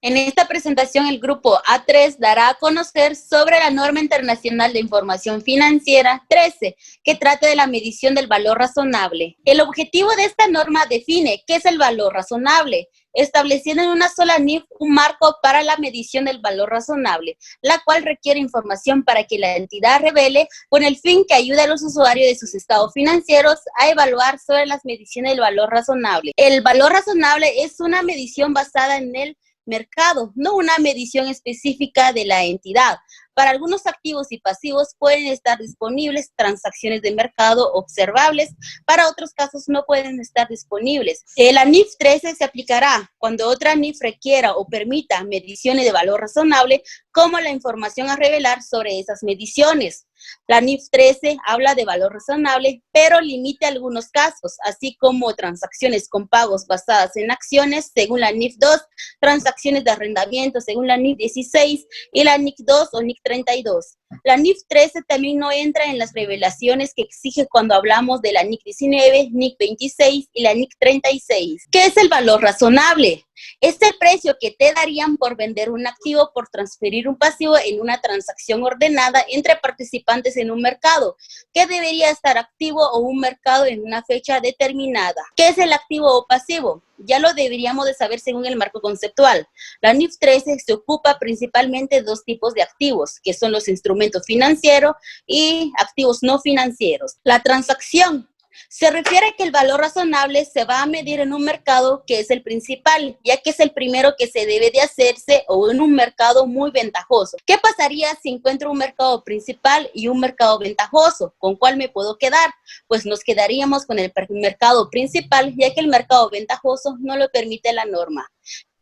En esta presentación, el grupo A3 dará a conocer sobre la Norma Internacional de Información Financiera 13, que trata de la medición del valor razonable. El objetivo de esta norma define qué es el valor razonable, estableciendo en una sola NIF un marco para la medición del valor razonable, la cual requiere información para que la entidad revele con el fin que ayude a los usuarios de sus estados financieros a evaluar sobre las mediciones del valor razonable. El valor razonable es una medición basada en el mercado, no una medición específica de la entidad. Para algunos activos y pasivos pueden estar disponibles transacciones de mercado observables, para otros casos no pueden estar disponibles. La NIF 13 se aplicará cuando otra NIF requiera o permita mediciones de valor razonable, como la información a revelar sobre esas mediciones. La NIF 13 habla de valor razonable, pero limita algunos casos, así como transacciones con pagos basadas en acciones, según la NIF 2, transacciones de arrendamiento, según la NIF 16, y la NIF 2 o NIF 32. La NIF 13 también no entra en las revelaciones que exige cuando hablamos de la NIF 19, NIF 26 y la NIF 36. ¿Qué es el valor razonable? Es el precio que te darían por vender un activo, por transferir un pasivo en una transacción ordenada entre participantes en un mercado, que debería estar activo o un mercado en una fecha determinada. ¿Qué es el activo o pasivo? Ya lo deberíamos de saber según el marco conceptual. La NIF 13 se ocupa principalmente de dos tipos de activos, que son los instrumentos financieros y activos no financieros. La transacción se refiere a que el valor razonable se va a medir en un mercado que es el principal, ya que es el primero que se debe de hacerse, o en un mercado muy ventajoso. ¿Qué pasaría si encuentro un mercado principal y un mercado ventajoso? ¿Con cuál me puedo quedar? Pues nos quedaríamos con el mercado principal, ya que el mercado ventajoso no lo permite la norma.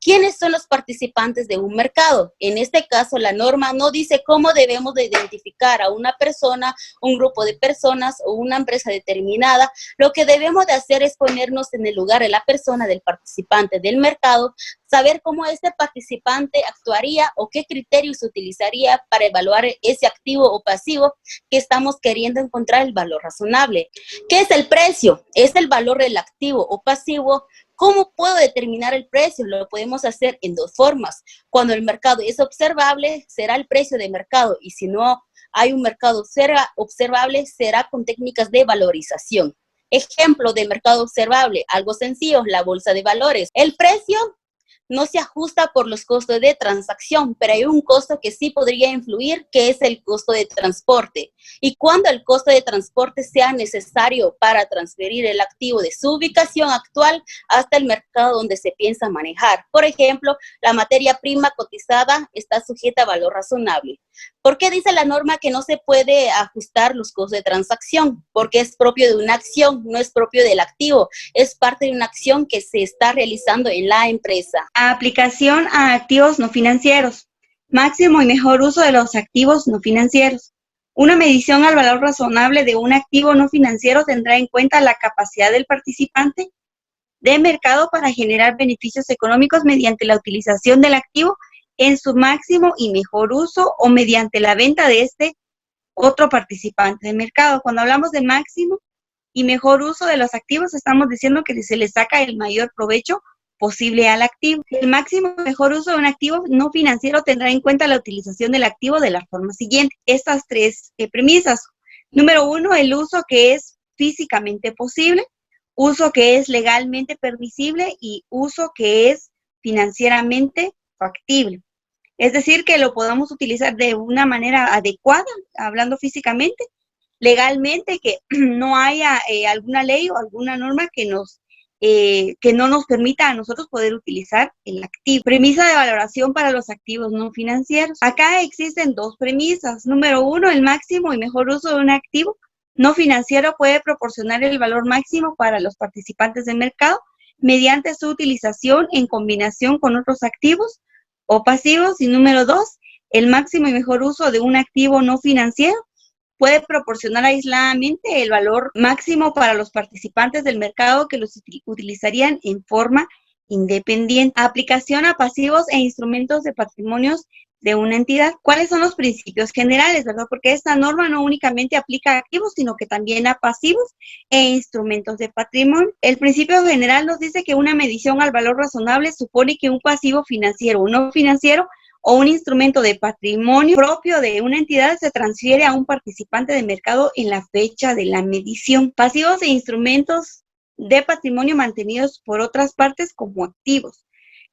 ¿Quiénes son los participantes de un mercado? En este caso, la norma no dice cómo debemos de identificar a una persona, un grupo de personas o una empresa determinada. Lo que debemos de hacer es ponernos en el lugar de la persona, del participante del mercado, saber cómo este participante actuaría o qué criterios utilizaría para evaluar ese activo o pasivo que estamos queriendo encontrar el valor razonable. ¿Qué es el precio? Es el valor del activo o pasivo. ¿Cómo puedo determinar el precio? Lo podemos hacer en dos formas. Cuando el mercado es observable, será el precio de mercado, y si no hay un mercado observable, será con técnicas de valorización. Ejemplo de mercado observable, algo sencillo, la bolsa de valores. El precio no se ajusta por los costos de transacción, pero hay un costo que sí podría influir, que es el costo de transporte. Y cuando el costo de transporte sea necesario para transferir el activo de su ubicación actual hasta el mercado donde se piensa manejar. Por ejemplo, la materia prima cotizada está sujeta a valor razonable. ¿Por qué dice la norma que no se puede ajustar los costos de transacción? Porque es propio de una acción, no es propio del activo, es parte de una acción que se está realizando en la empresa. Aplicación a activos no financieros. Máximo y mejor uso de los activos no financieros. Una medición al valor razonable de un activo no financiero tendrá en cuenta la capacidad del participante de mercado para generar beneficios económicos mediante la utilización del activo en su máximo y mejor uso, o mediante la venta de este otro participante de mercado. Cuando hablamos de máximo y mejor uso de los activos, estamos diciendo que se le saca el mayor provecho posible al activo. El máximo y mejor uso de un activo no financiero tendrá en cuenta la utilización del activo de la forma siguiente. Estas tres premisas. Número uno, el uso que es físicamente posible, uso que es legalmente permisible y uso que es financieramente factible. Es decir, que lo podamos utilizar de una manera adecuada, hablando físicamente, legalmente, que no haya alguna ley o alguna norma que no nos permita a nosotros poder utilizar el activo. Premisa de valoración para los activos no financieros. Acá existen dos premisas. Número uno, el máximo y mejor uso de un activo no financiero puede proporcionar el valor máximo para los participantes del mercado mediante su utilización en combinación con otros activos o pasivos. Y número dos, el máximo y mejor uso de un activo no financiero puede proporcionar aisladamente el valor máximo para los participantes del mercado que los utilizarían en forma independiente. Aplicación a pasivos e instrumentos de patrimonios de una entidad. ¿Cuáles son los principios generales, verdad? Porque esta norma no únicamente aplica a activos, sino que también a pasivos e instrumentos de patrimonio. El principio general nos dice que una medición al valor razonable supone que un pasivo financiero o no financiero o un instrumento de patrimonio propio de una entidad se transfiere a un participante de mercado en la fecha de la medición. Pasivos e instrumentos de patrimonio mantenidos por otras partes como activos.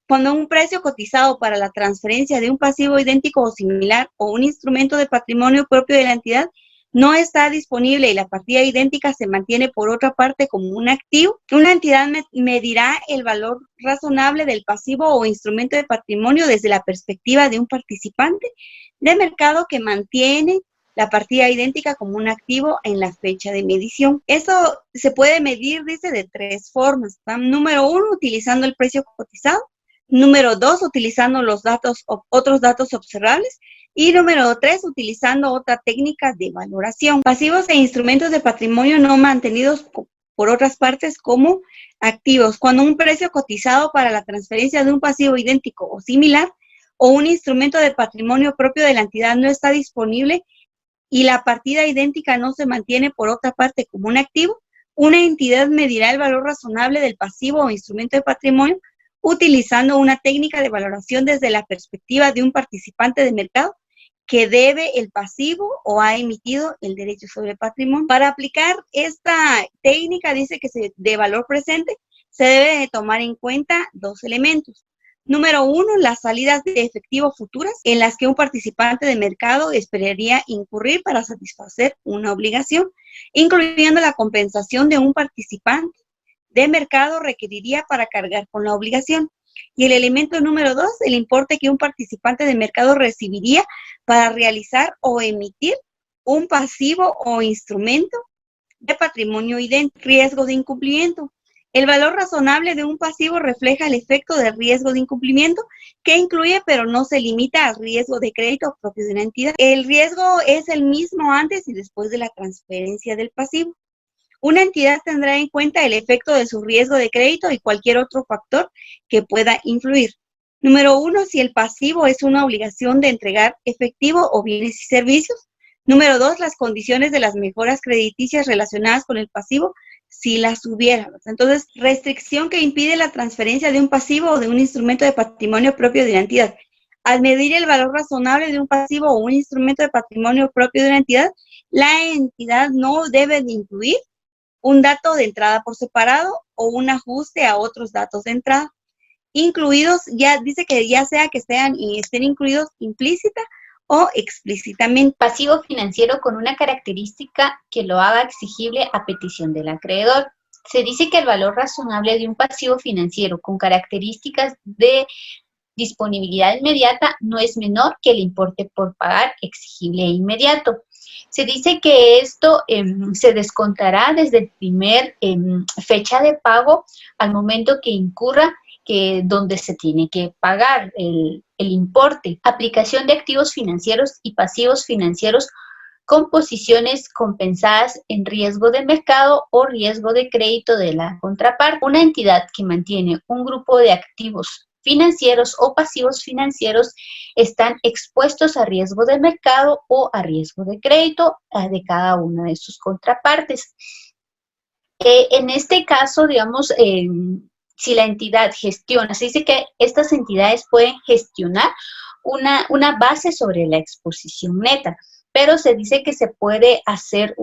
Cuando un precio cotizado para la transferencia de un pasivo idéntico o similar o un instrumento de patrimonio propio de la entidad no está disponible y la partida idéntica se mantiene por otra parte como un activo, una entidad medirá el valor razonable del pasivo o instrumento de patrimonio desde la perspectiva de un participante de mercado que mantiene la partida idéntica como un activo en la fecha de medición. Eso se puede medir, dice, de tres formas. Número 1, utilizando el precio cotizado. Número 2, utilizando los datos, otros datos observables. Y número 3, utilizando otra técnica de valoración. Pasivos e instrumentos de patrimonio no mantenidos por otras partes como activos. Cuando un precio cotizado para la transferencia de un pasivo idéntico o similar o un instrumento de patrimonio propio de la entidad no está disponible y la partida idéntica no se mantiene por otra parte como un activo, una entidad medirá el valor razonable del pasivo o instrumento de patrimonio utilizando una técnica de valoración desde la perspectiva de un participante de mercado que debe el pasivo o ha emitido el derecho sobre el patrimonio. Para aplicar esta técnica, dice que de valor presente se debe de tomar en cuenta dos elementos. Número 1, las salidas de efectivo futuras en las que un participante de mercado esperaría incurrir para satisfacer una obligación, incluyendo la compensación de un participante de mercado requeriría para cargar con la obligación. Y el elemento número 2, el importe que un participante de mercado recibiría para realizar o emitir un pasivo o instrumento de patrimonio idéntico. Riesgo de incumplimiento. El valor razonable de un pasivo refleja el efecto de riesgo de incumplimiento que incluye pero no se limita al riesgo de crédito propio de una entidad. El riesgo es el mismo antes y después de la transferencia del pasivo. Una entidad tendrá en cuenta el efecto de su riesgo de crédito y cualquier otro factor que pueda influir. Número 1, si el pasivo es una obligación de entregar efectivo o bienes y servicios. Número 2, las condiciones de las mejoras crediticias relacionadas con el pasivo, si las hubiera. Entonces, restricción que impide la transferencia de un pasivo o de un instrumento de patrimonio propio de una entidad. Al medir el valor razonable de un pasivo o un instrumento de patrimonio propio de una entidad, la entidad no debe de incluir un dato de entrada por separado o un ajuste a otros datos de entrada, incluidos, ya dice que ya sea que estén incluidos implícita o explícitamente. Pasivo financiero con una característica que lo haga exigible a petición del acreedor. Se dice que el valor razonable de un pasivo financiero con características de disponibilidad inmediata no es menor que el importe por pagar exigible e inmediato. Se dice que esto se descontará desde el primer fecha de pago al momento que incurra donde se tiene que pagar el importe. Aplicación de activos financieros y pasivos financieros con posiciones compensadas en riesgo de mercado o riesgo de crédito de la contraparte. Una entidad que mantiene un grupo de activos financieros o pasivos financieros están expuestos a riesgo de mercado o a riesgo de crédito de cada una de sus contrapartes. En este caso, digamos, si la entidad gestiona, se dice que estas entidades pueden gestionar una base sobre la exposición neta, pero se dice que se puede hacer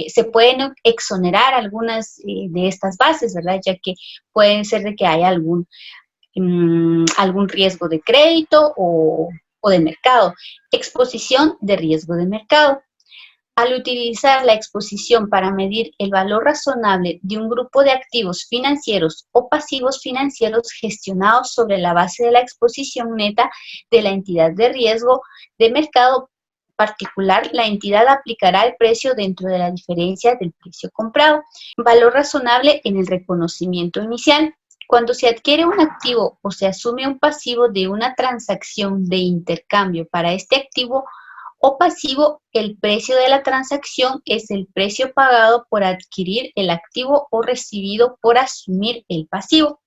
se pueden exonerar algunas de estas bases, ¿verdad? Ya que pueden ser de que haya algún riesgo de crédito o de mercado. Exposición de riesgo de mercado. Al utilizar la exposición para medir el valor razonable de un grupo de activos financieros o pasivos financieros gestionados sobre la base de la exposición neta de la entidad de riesgo de mercado particular, la entidad aplicará el precio dentro de la diferencia del precio comprado. Valor razonable en el reconocimiento inicial. Cuando se adquiere un activo o se asume un pasivo de una transacción de intercambio para este activo o pasivo, el precio de la transacción es el precio pagado por adquirir el activo o recibido por asumir el pasivo.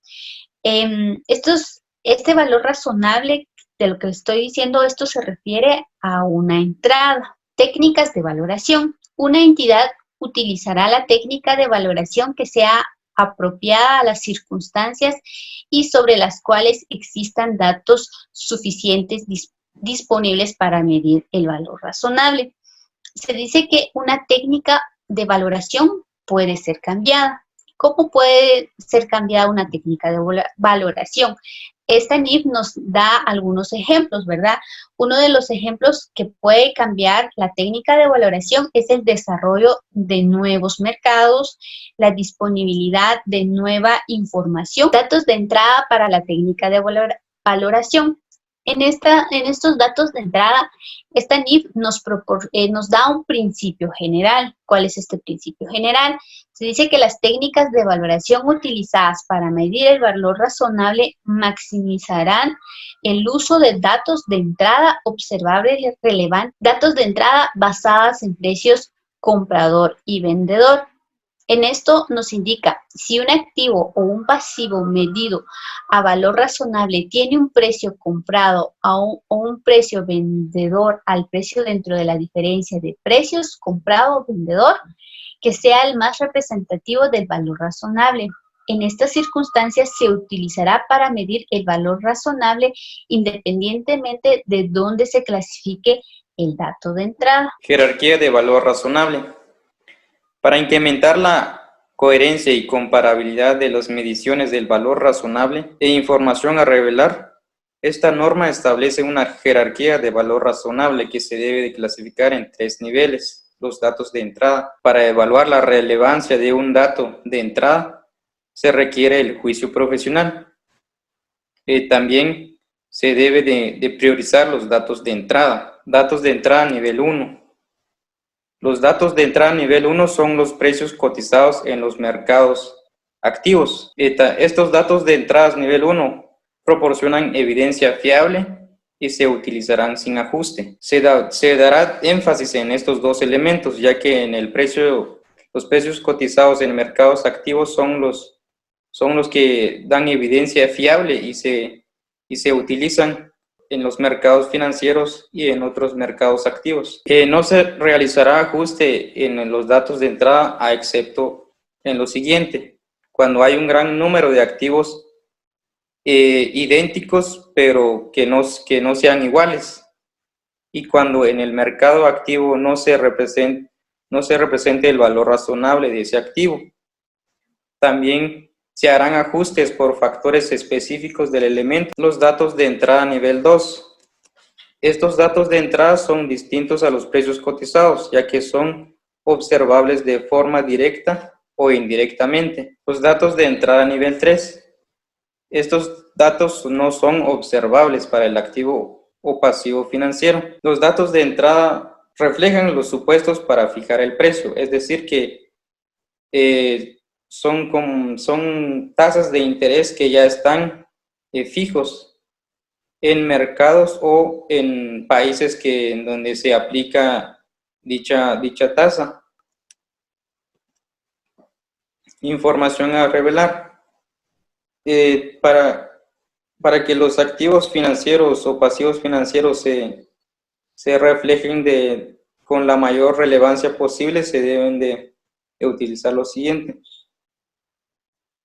Este valor razonable de lo que estoy diciendo, esto se refiere a una entrada. Técnicas de valoración. Una entidad utilizará la técnica de valoración que sea apropiada a las circunstancias y sobre las cuales existan datos suficientes disponibles para medir el valor razonable. Se dice que una técnica de valoración puede ser cambiada. ¿Cómo puede ser cambiada una técnica de valoración? Esta NIF nos da algunos ejemplos, ¿verdad? Uno de los ejemplos que puede cambiar la técnica de valoración es el desarrollo de nuevos mercados, la disponibilidad de nueva información, datos de entrada para la técnica de valoración. En estos datos de entrada, esta NIF nos da un principio general. ¿Cuál es este principio general? Se dice que las técnicas de valoración utilizadas para medir el valor razonable maximizarán el uso de datos de entrada observables y relevantes, datos de entrada basadas en precios comprador y vendedor. En esto nos indica si un activo o un pasivo medido a valor razonable tiene un precio comprado o un precio vendedor al precio dentro de la diferencia de precios comprado o vendedor, que sea el más representativo del valor razonable. En estas circunstancias se utilizará para medir el valor razonable independientemente de dónde se clasifique el dato de entrada. Jerarquía de valor razonable. Para incrementar la coherencia y comparabilidad de las mediciones del valor razonable e información a revelar, esta norma establece una jerarquía de valor razonable que se debe de clasificar en 3 niveles. Los datos de entrada. Para evaluar la relevancia de un dato de entrada, se requiere el juicio profesional. También se debe de priorizar los datos de entrada. Datos de entrada nivel 1. Los datos de entrada nivel 1 son los precios cotizados en los mercados activos. Estos datos de entrada nivel 1 proporcionan evidencia fiable y se utilizarán sin ajuste. Se dará énfasis en estos dos elementos, ya que en el los precios cotizados en mercados activos son los que dan evidencia fiable y se utilizan en los mercados financieros y en otros mercados activos. No se realizará ajuste en los datos de entrada, excepto en lo siguiente: cuando hay un gran número de activos idénticos, pero que no sean iguales, y cuando en el mercado activo no se represente el valor razonable de ese activo. También se harán ajustes por factores específicos del elemento. Los datos de entrada nivel 2. Estos datos de entrada son distintos a los precios cotizados, ya que son observables de forma directa o indirectamente. Los datos de entrada nivel 3. Estos datos no son observables para el activo o pasivo financiero. Los datos de entrada reflejan los supuestos para fijar el precio, es decir que son tasas de interés que ya están fijos en mercados o en países en donde se aplica dicha tasa. Información a revelar. Para que los activos financieros o pasivos financieros se reflejen con la mayor relevancia posible, se deben de utilizar lo siguiente.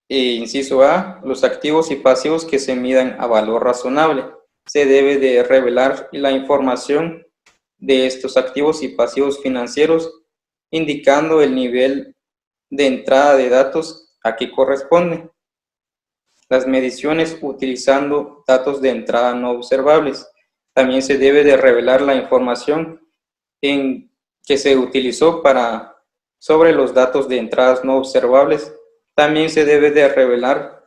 Inciso A, los activos y pasivos que se midan a valor razonable. Se debe de revelar la información de estos activos y pasivos financieros, indicando el nivel de entrada de datos a que corresponde. Las mediciones utilizando datos de entrada no observables. También se debe de revelar la información que se utilizó sobre los datos de entradas no observables. También se debe de revelar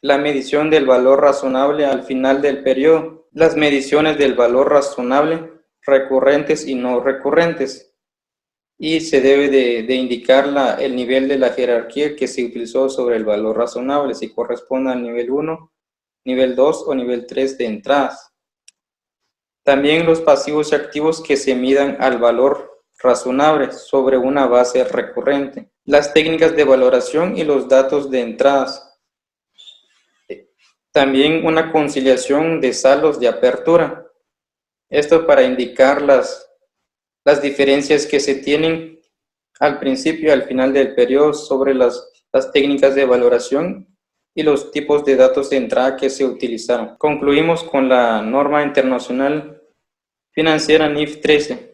la medición del valor razonable al final del periodo. Las mediciones del valor razonable recurrentes y no recurrentes. Y se debe de indicar el nivel de la jerarquía que se utilizó sobre el valor razonable, si corresponde al nivel 1, nivel 2 o nivel 3 de entradas. También los pasivos y activos que se midan al valor razonable sobre una base recurrente. Las técnicas de valoración y los datos de entradas. También una conciliación de saldos de apertura. Esto para indicar las diferencias que se tienen al principio y al final del periodo sobre las técnicas de valoración y los tipos de datos de entrada que se utilizaron. Concluimos con la norma internacional financiera NIF 13.